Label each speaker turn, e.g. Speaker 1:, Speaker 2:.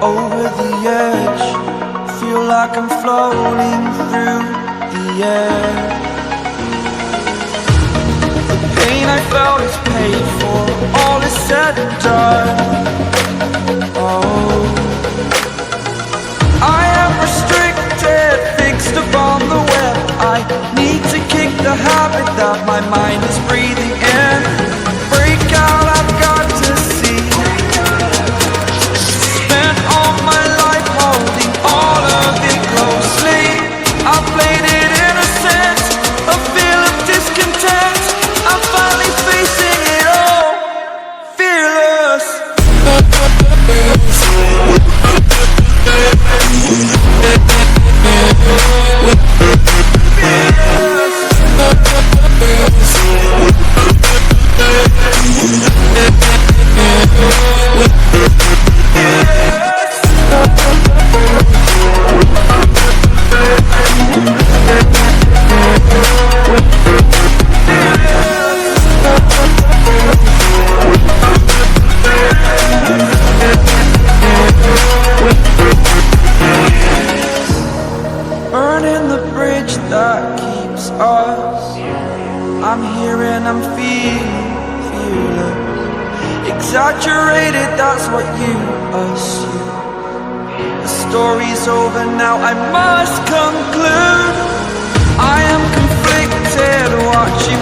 Speaker 1: over the edge. Feel like I'm floating through the air. The pain I felt is paid for, all is said and done. Oh, I am restricted, fixed upon the web. I need to kick the habit that my mind is breathing in. Break out, I've got to see. Spent all my life holding all of it closely. I played it innocent, a feel of discontent. I'm finally facing it all, fearless. Burning the bridge that keeps us. I'm here and I'm feeling fearless. Exaggerated, that's what you assume. The story's over now, I must conclude. I am conflicted, watching